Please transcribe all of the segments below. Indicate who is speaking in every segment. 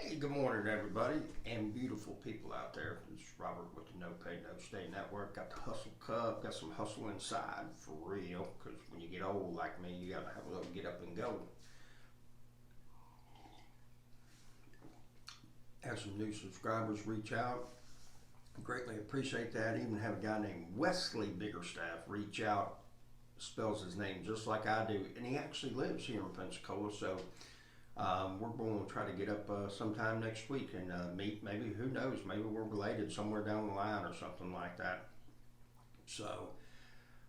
Speaker 1: Hey, good morning, everybody, and beautiful people out there. This is Robert with the No Pay No Stay Network. Got the Hustle Cup, got some hustle inside for real. Because when you get old like me, you gotta have a little get up and go. Have some new subscribers reach out. Greatly appreciate that. Even have a guy named Wesley Biggerstaff reach out. Spells his name just like I do, and he actually lives here in Pensacola. So we're going to try to get up sometime next week and meet. Maybe, who knows, maybe we're related somewhere down the line or something like that. So,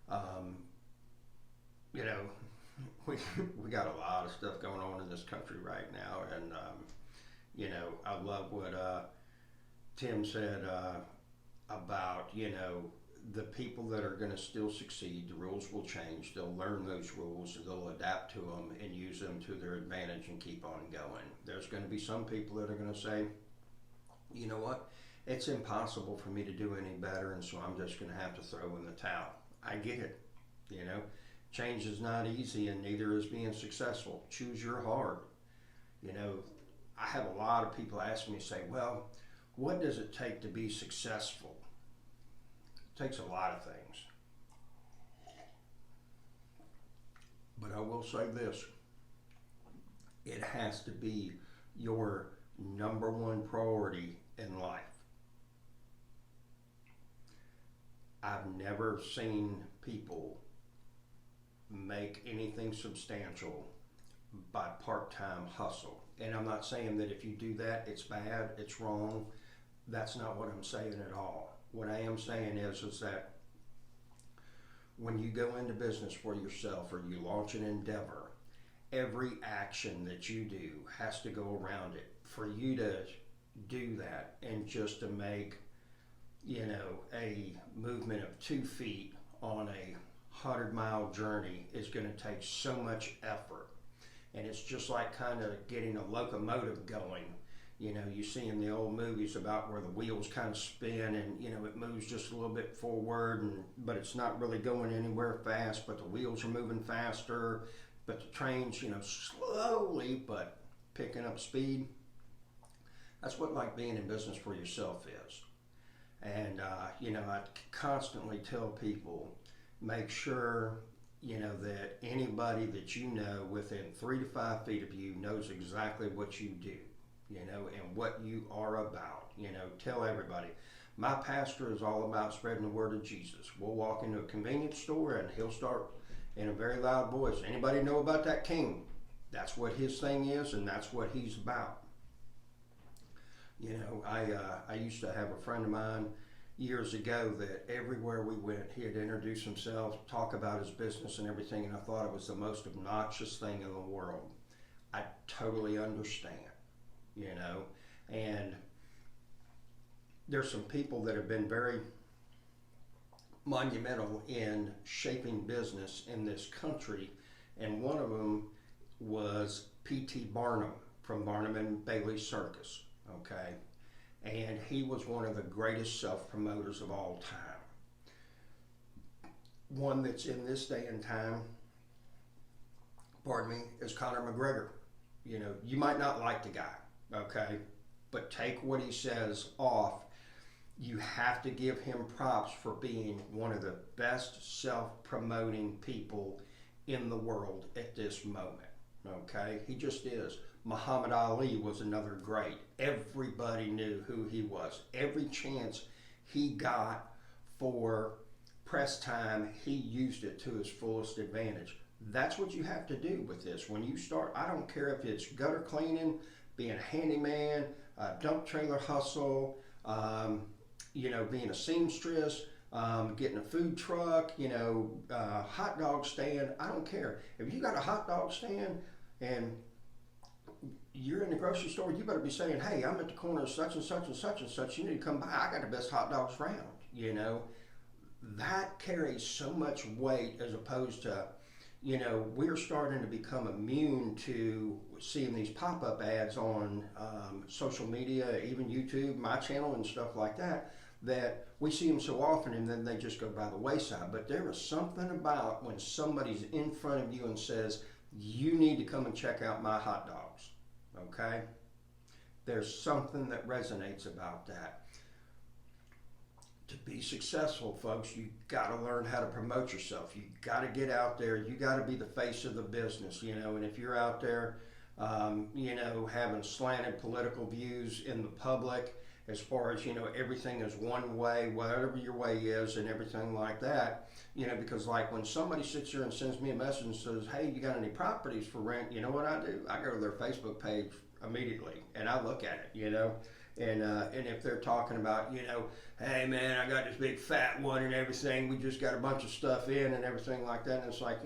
Speaker 1: um, you know, we, we got a lot of stuff going on in this country right now. And, I love what Tim said about, the people that are going to still succeed, the rules will change. They'll learn those rules, they'll adapt to them, and use them to their advantage and keep on going. There's going to be some people that are going to say, you know what, it's impossible for me to do any better, and so I'm just going to have to throw in the towel. I get it. You know, change is not easy, and neither is being successful. Choose your heart. You know, I have a lot of people ask me, say, well, what does it take to be successful? It takes a lot of things. But I will say this, it has to be your number one priority in life. I've never seen people make anything substantial by part-time hustle. And I'm not saying that if you do that, it's bad, it's wrong. That's not what I'm saying at all. What I am saying is that when you go into business for yourself or you launch an endeavor, every action that you do has to go around it. For you to do that and just to make, a movement of 2 feet on a 100-mile journey is going to take so much effort. And it's just like kind of getting a locomotive going. You see in the old movies about where the wheels kind of spin and, it moves just a little bit forward, but it's not really going anywhere fast, but the wheels are moving faster, but the train's, slowly but picking up speed. That's what like being in business for yourself is. And, I constantly tell people, make sure, that anybody that you know within 3 to 5 feet of you knows exactly what you do, and what you are about. Tell everybody. My pastor is all about spreading the word of Jesus. We'll walk into a convenience store and he'll start in a very loud voice, anybody know about that king? That's what his thing is, and that's what he's about. I used to have a friend of mine years ago that everywhere we went, he'd introduce himself, talk about his business and everything, and I thought it was the most obnoxious thing in the world. I totally understand, and there's some people that have been very monumental in shaping business in this country, and one of them was P.T. Barnum from Barnum and Bailey Circus. Okay, and he was one of the greatest self-promoters of all time. One that's in this day and time, is Conor McGregor. You might not like the guy, okay, but take what he says off. You have to give him props for being one of the best self-promoting people in the world at this moment. Okay, he just is. Muhammad Ali was another great. Everybody knew who he was. Every chance he got for press time, he used it to his fullest advantage. That's what you have to do with this. When you start, I don't care if it's gutter cleaning, being a handyman, dump trailer hustle, being a seamstress, getting a food truck, hot dog stand. I don't care. If you got a hot dog stand and you're in the grocery store, you better be saying, hey, I'm at the corner of such and such and such and such. You need to come by. I got the best hot dogs around. That carries so much weight as opposed to, we're starting to become immune to seeing these pop-up ads on social media, even YouTube, my channel and stuff like that, that we see them so often and then they just go by the wayside. But there is something about when somebody's in front of you and says, you need to come and check out my hot dogs, okay? There's something that resonates about that. To be successful, folks, you got to learn how to promote yourself. You got to get out there. You got to be the face of the business, and if you're out there, having slanted political views in the public, as far as, everything is one way, whatever your way is, and everything like that, because like when somebody sits here and sends me a message and says, hey, you got any properties for rent? You know what I do? I go to their Facebook page immediately and I look at it, and if they're talking about, hey man, I got this big fat one and everything, we just got a bunch of stuff in and everything like that, and it's like,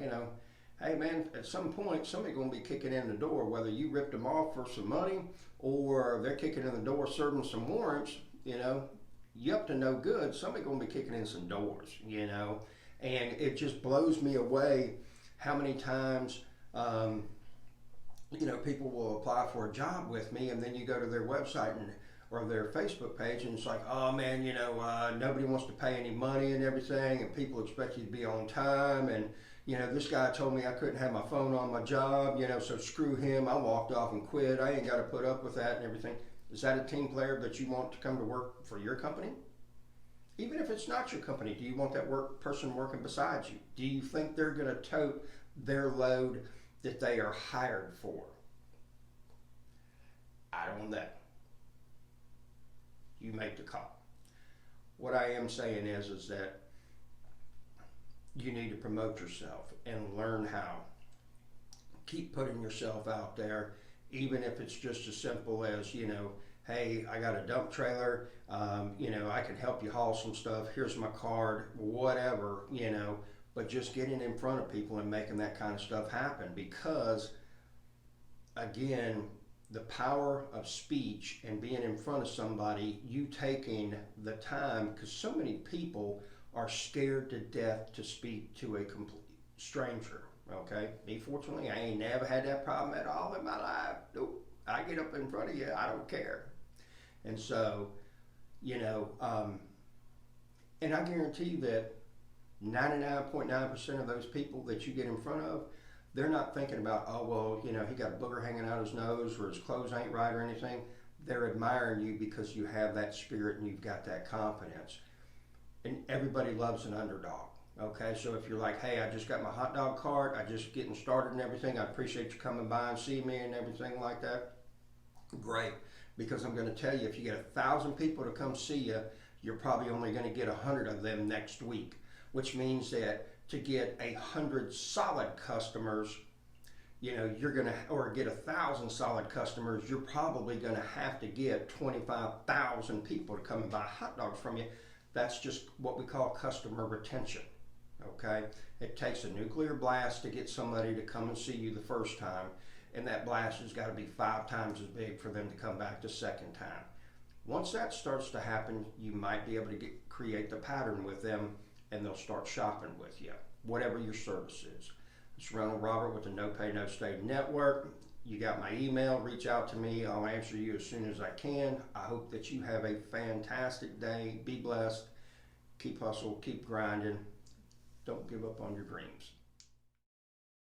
Speaker 1: hey man, at some point somebody's going to be kicking in the door, whether you ripped them off for some money or they're kicking in the door serving some warrants, you up to no good, somebody's going to be kicking in some doors, and it just blows me away how many times people will apply for a job with me, and then you go to their website or their Facebook page, and it's like, oh man, nobody wants to pay any money and everything, and people expect you to be on time, and this guy told me I couldn't have my phone on my job, so screw him, I walked off and quit, I ain't got to put up with that and everything. Is that a team player that you want to come to work for your company? Even if it's not your company, do you want that person working beside you? Do you think they're going to tote their load that they are hired for? I don't know. You make the call. What I am saying is that you need to promote yourself and learn how. Keep putting yourself out there, even if it's just as simple as, hey, I got a dump trailer, I can help you haul some stuff, here's my card, whatever, but just getting in front of people and making that kind of stuff happen, because again, the power of speech and being in front of somebody, you taking the time, because so many people are scared to death to speak to a complete stranger. Okay, me fortunately, I ain't never had that problem at all in my life. Nope, I get up in front of you, I don't care. And so, and I guarantee that 99.9% of those people that you get in front of, they're not thinking about, oh, well, he got a booger hanging out his nose or his clothes ain't right or anything. They're admiring you because you have that spirit and you've got that confidence. And everybody loves an underdog. Okay, so if you're like, hey, I just got my hot dog cart, I just getting started and everything, I appreciate you coming by and see me and everything like that. Great, because I'm going to tell you, if you get 1,000 people to come see you, you're probably only going to get 100 of them next week, which means that to get 100 solid customers, you're going to, or get 1,000 solid customers, you're probably going to have to get 25,000 people to come and buy hot dogs from you. That's just what we call customer retention. Okay, it takes a nuclear blast to get somebody to come and see you the first time, and that blast has got to be 5 times as big for them to come back the second time. Once that starts to happen, you might be able to create the pattern with them, and they'll start shopping with you, whatever your service is. It's Ronald Robert with the No Pay No Stay Network. You got my email, reach out to me, I'll answer you as soon as I can. I hope that you have a fantastic day, be blessed, keep hustle, keep grinding. Don't give up on your dreams.